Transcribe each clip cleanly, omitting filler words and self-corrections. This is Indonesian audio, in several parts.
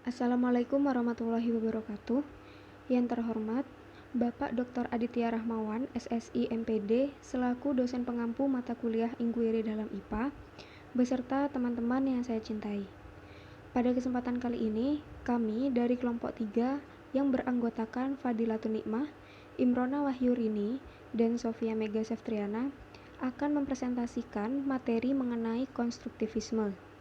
Assalamualaikum warahmatullahi wabarakatuh. Yang terhormat, Bapak Dr. Aditya Rahmawan, SSI MPD, selaku dosen pengampu mata kuliah Inquiry dalam IPA, beserta teman-teman yang saya cintai. Pada kesempatan kali ini, kami dari kelompok 3 yang beranggotakan Fadilatun Nikmah, Imrona Wahyurini, dan Sofia Mega Seftriana akan mempresentasikan materi mengenai konstruktivisme.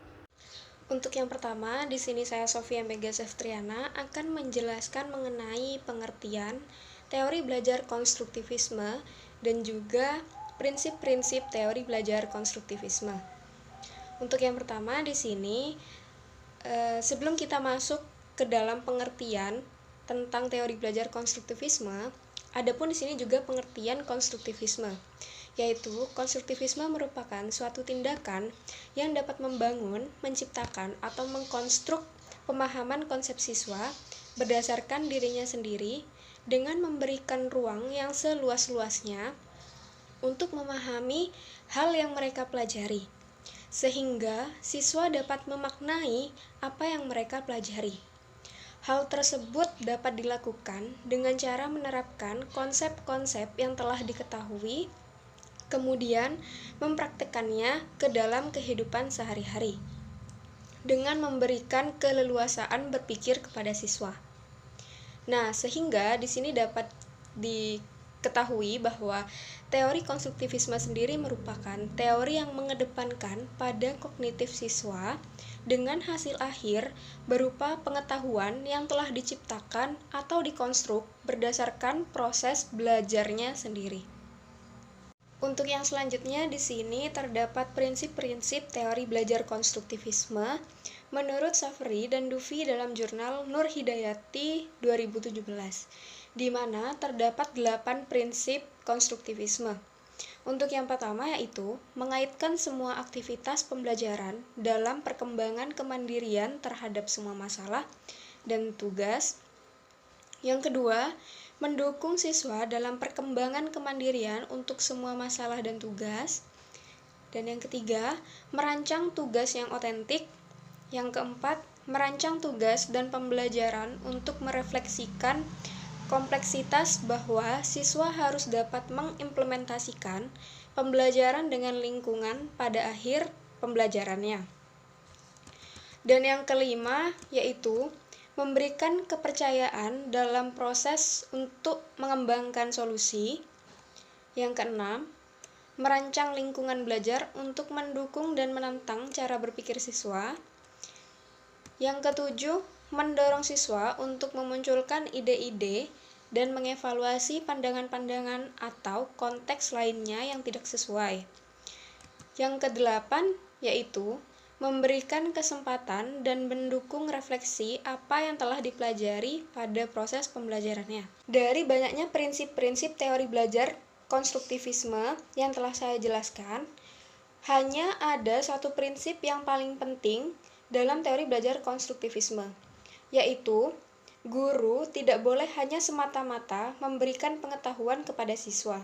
Untuk yang pertama, di sini saya Sofia Mega Seftriana akan menjelaskan mengenai pengertian teori belajar konstruktivisme dan juga prinsip-prinsip teori belajar konstruktivisme. Untuk yang pertama di sini, sebelum kita masuk ke dalam pengertian tentang teori belajar konstruktivisme, adapun di sini juga pengertian konstruktivisme, yaitu konstruktivisme merupakan suatu tindakan yang dapat membangun, menciptakan, atau mengkonstruk pemahaman konsep siswa berdasarkan dirinya sendiri dengan memberikan ruang yang seluas-luasnya untuk memahami hal yang mereka pelajari, sehingga siswa dapat memaknai apa yang mereka pelajari. Hal tersebut dapat dilakukan dengan cara menerapkan konsep-konsep yang telah diketahui, kemudian mempraktikkannya ke dalam kehidupan sehari-hari, dengan memberikan keleluasaan berpikir kepada siswa. Nah, sehingga di sini dapat diketahui bahwa teori konstruktivisme sendiri merupakan teori yang mengedepankan pada kognitif siswa dengan hasil akhir berupa pengetahuan yang telah diciptakan atau dikonstruk berdasarkan proses belajarnya sendiri. Untuk yang selanjutnya di sini terdapat prinsip-prinsip teori belajar konstruktivisme menurut Safri dan Dufi dalam jurnal Nur Hidayati 2017, di mana terdapat 8 prinsip konstruktivisme. Untuk yang pertama yaitu mengaitkan semua aktivitas pembelajaran dalam perkembangan kemandirian terhadap semua masalah dan tugas. Yang kedua, mendukung siswa dalam perkembangan kemandirian untuk semua masalah dan tugas. Dan yang ketiga, merancang tugas yang otentik. Yang keempat, merancang tugas dan pembelajaran untuk merefleksikan kompleksitas bahwa siswa harus dapat mengimplementasikan pembelajaran dengan lingkungan pada akhir pembelajarannya. Dan yang kelima, yaitu memberikan kepercayaan dalam proses untuk mengembangkan solusi. Yang keenam, merancang lingkungan belajar untuk mendukung dan menantang cara berpikir siswa. Yang ketujuh, mendorong siswa untuk memunculkan ide-ide dan mengevaluasi pandangan-pandangan atau konteks lainnya yang tidak sesuai. Yang kedelapan, yaitu memberikan kesempatan dan mendukung refleksi apa yang telah dipelajari pada proses pembelajarannya. Dari banyaknya prinsip-prinsip teori belajar konstruktivisme yang telah saya jelaskan, hanya ada satu prinsip yang paling penting dalam teori belajar konstruktivisme, yaitu guru tidak boleh hanya semata-mata memberikan pengetahuan kepada siswa.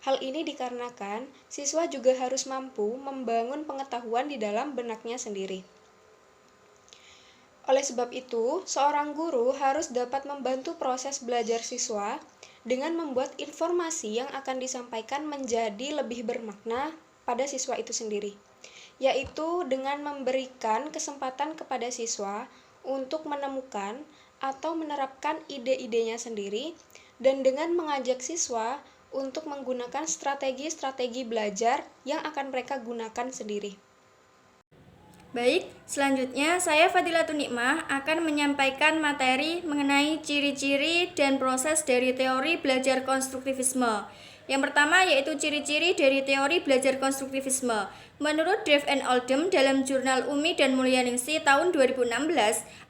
Hal ini dikarenakan siswa juga harus mampu membangun pengetahuan di dalam benaknya sendiri. Oleh sebab itu, seorang guru harus dapat membantu proses belajar siswa dengan membuat informasi yang akan disampaikan menjadi lebih bermakna pada siswa itu sendiri, yaitu dengan memberikan kesempatan kepada siswa untuk menemukan atau menerapkan ide-idenya sendiri dan dengan mengajak siswa untuk menggunakan strategi-strategi belajar yang akan mereka gunakan sendiri. Baik, selanjutnya saya Fadilatun Nikmah akan menyampaikan materi mengenai ciri-ciri dan proses dari teori belajar konstruktivisme. Yang pertama yaitu ciri-ciri dari teori belajar konstruktivisme. Menurut Dave and Oldham dalam jurnal Umi dan Mulyaningsih tahun 2016,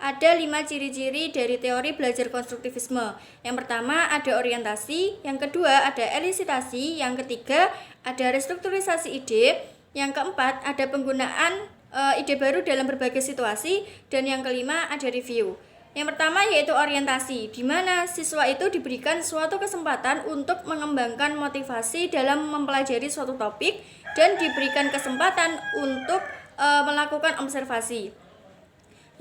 ada 5 ciri-ciri dari teori belajar konstruktivisme. Yang pertama ada orientasi, yang kedua ada elisitasi, yang ketiga ada restrukturisasi ide, yang keempat ada penggunaan ide baru dalam berbagai situasi, dan yang kelima ada review. Yang pertama yaitu orientasi, di mana siswa itu diberikan suatu kesempatan untuk mengembangkan motivasi dalam mempelajari suatu topik dan diberikan kesempatan untuk melakukan observasi.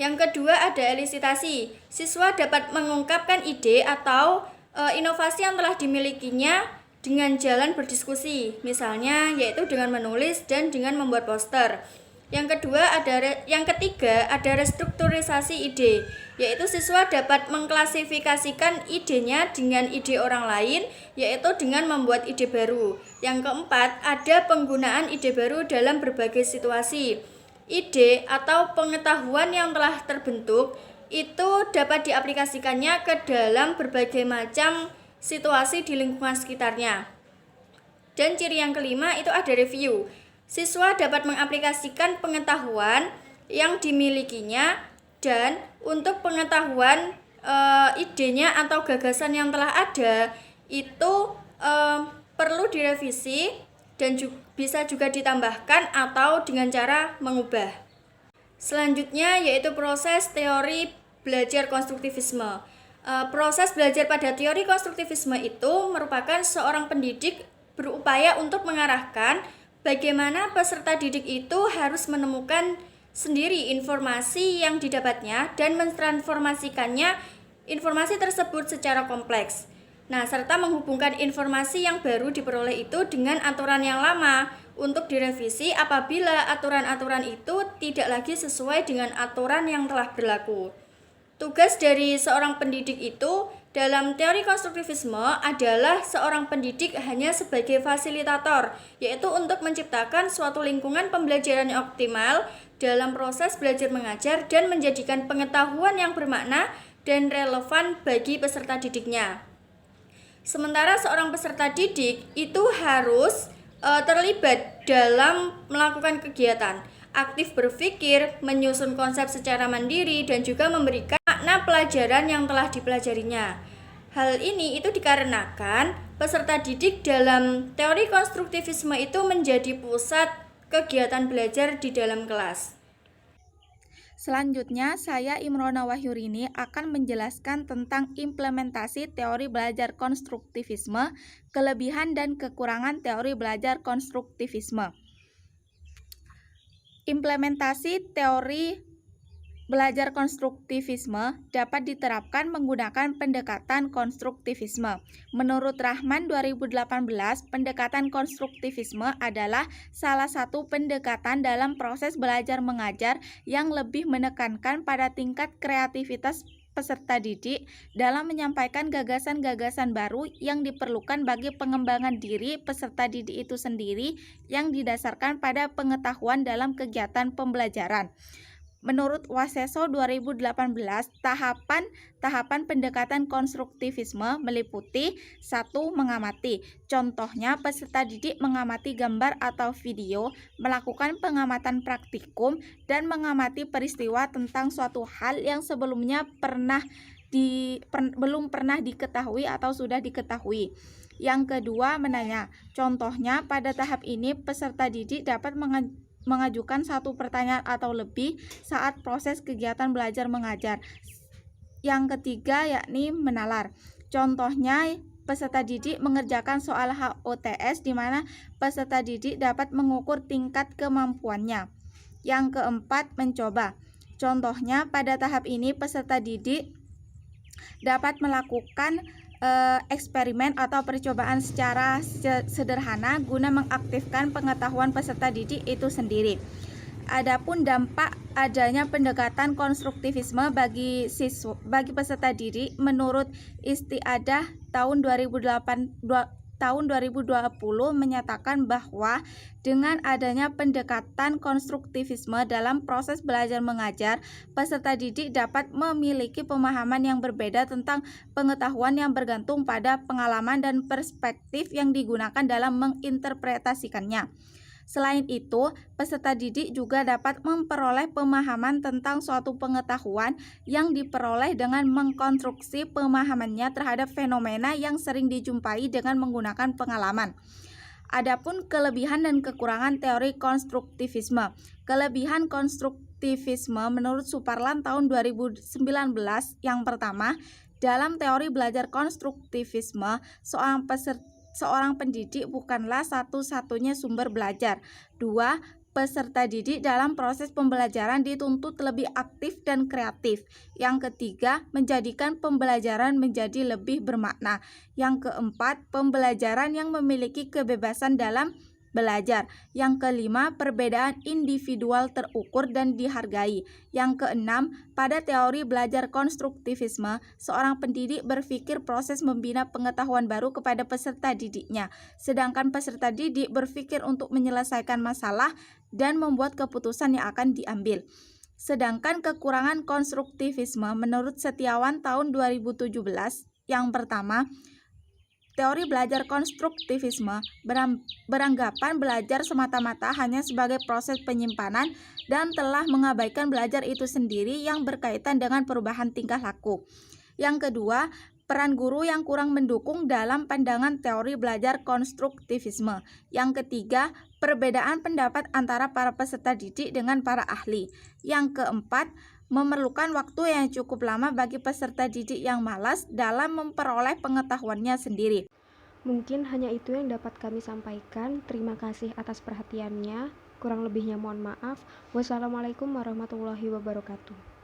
Yang kedua ada elisitasi. Siswa dapat mengungkapkan ide atau inovasi yang telah dimilikinya dengan jalan berdiskusi, misalnya yaitu dengan menulis dan dengan membuat poster. Yang ketiga ada restrukturisasi ide, yaitu siswa dapat mengklasifikasikan idenya dengan ide orang lain, yaitu dengan membuat ide baru. Yang keempat ada penggunaan ide baru dalam berbagai situasi. Ide atau pengetahuan yang telah terbentuk itu dapat diaplikasikannya ke dalam berbagai macam situasi di lingkungan sekitarnya. Dan ciri yang kelima itu ada review. Siswa dapat mengaplikasikan pengetahuan yang dimilikinya dan untuk pengetahuan idenya atau gagasan yang telah ada itu perlu direvisi dan bisa juga ditambahkan atau dengan cara mengubah. Selanjutnya yaitu proses teori belajar konstruktivisme. Proses belajar pada teori konstruktivisme itu merupakan seorang pendidik berupaya untuk mengarahkan bagaimana peserta didik itu harus menemukan sendiri informasi yang didapatnya dan mentransformasikannya informasi tersebut secara kompleks. Nah, serta menghubungkan informasi yang baru diperoleh itu dengan aturan yang lama untuk direvisi apabila aturan-aturan itu tidak lagi sesuai dengan aturan yang telah berlaku. Tugas dari seorang pendidik itu dalam teori konstruktivisme adalah seorang pendidik hanya sebagai fasilitator, yaitu untuk menciptakan suatu lingkungan pembelajaran yang optimal dalam proses belajar mengajar dan menjadikan pengetahuan yang bermakna dan relevan bagi peserta didiknya. Sementara seorang peserta didik itu harus terlibat dalam melakukan kegiatan, aktif berpikir, menyusun konsep secara mandiri, dan juga memberikan makna pelajaran yang telah dipelajarinya. Hal ini itu dikarenakan peserta didik dalam teori konstruktivisme itu menjadi pusat kegiatan belajar di dalam kelas. Selanjutnya, saya Imrona Wahyurini akan menjelaskan tentang implementasi teori belajar konstruktivisme, kelebihan dan kekurangan teori belajar konstruktivisme. Implementasi teori belajar konstruktivisme dapat diterapkan menggunakan pendekatan konstruktivisme. Menurut Rahman 2018, pendekatan konstruktivisme adalah salah satu pendekatan dalam proses belajar mengajar yang lebih menekankan pada tingkat kreativitas peserta didik dalam menyampaikan gagasan-gagasan baru yang diperlukan bagi pengembangan diri peserta didik itu sendiri yang didasarkan pada pengetahuan dalam kegiatan pembelajaran. Menurut Waseso 2018, tahapan pendekatan konstruktivisme meliputi 1. Mengamati. Contohnya, peserta didik mengamati gambar atau video, melakukan pengamatan praktikum, dan mengamati peristiwa tentang suatu hal yang sebelumnya belum pernah diketahui atau sudah diketahui. Yang kedua, menanya. Contohnya, pada tahap ini peserta didik dapat mengajukan satu pertanyaan atau lebih saat proses kegiatan belajar mengajar. Yang ketiga yakni menalar. Contohnya peserta didik mengerjakan soal HOTS di mana peserta didik dapat mengukur tingkat kemampuannya. Yang keempat mencoba. Contohnya pada tahap ini peserta didik dapat melakukan eksperimen atau percobaan secara sederhana guna mengaktifkan pengetahuan peserta didik itu sendiri. Adapun dampak adanya pendekatan konstruktivisme bagi peserta didik menurut Istiadah tahun 2020 menyatakan bahwa dengan adanya pendekatan konstruktivisme dalam proses belajar mengajar, peserta didik dapat memiliki pemahaman yang berbeda tentang pengetahuan yang bergantung pada pengalaman dan perspektif yang digunakan dalam menginterpretasikannya. Selain itu, peserta didik juga dapat memperoleh pemahaman tentang suatu pengetahuan yang diperoleh dengan mengkonstruksi pemahamannya terhadap fenomena yang sering dijumpai dengan menggunakan pengalaman. Adapun kelebihan dan kekurangan teori konstruktivisme. Kelebihan konstruktivisme menurut Suparlan tahun 2019 yang pertama, dalam teori belajar konstruktivisme, seorang pendidik bukanlah satu-satunya sumber belajar. 2. peserta didik dalam proses pembelajaran dituntut lebih aktif dan kreatif. Yang ketiga, menjadikan pembelajaran menjadi lebih bermakna. Yang keempat, pembelajaran yang memiliki kebebasan dalam belajar. Yang kelima, perbedaan individual terukur dan dihargai. Yang keenam, pada teori belajar konstruktivisme, seorang pendidik berpikir proses membina pengetahuan baru kepada peserta didiknya, sedangkan peserta didik berpikir untuk menyelesaikan masalah dan membuat keputusan yang akan diambil. Sedangkan kekurangan konstruktivisme menurut Setiawan tahun 2017, yang pertama, teori belajar konstruktivisme beranggapan belajar semata-mata hanya sebagai proses penyimpanan dan telah mengabaikan belajar itu sendiri yang berkaitan dengan perubahan tingkah laku. Yang kedua, peran guru yang kurang mendukung dalam pandangan teori belajar konstruktivisme. Yang ketiga, perbedaan pendapat antara para peserta didik dengan para ahli. Yang keempat, memerlukan waktu yang cukup lama bagi peserta didik yang malas dalam memperoleh pengetahuannya sendiri. Mungkin hanya itu yang dapat kami sampaikan. Terima kasih atas perhatiannya. Kurang lebihnya mohon maaf. Wassalamualaikum warahmatullahi wabarakatuh.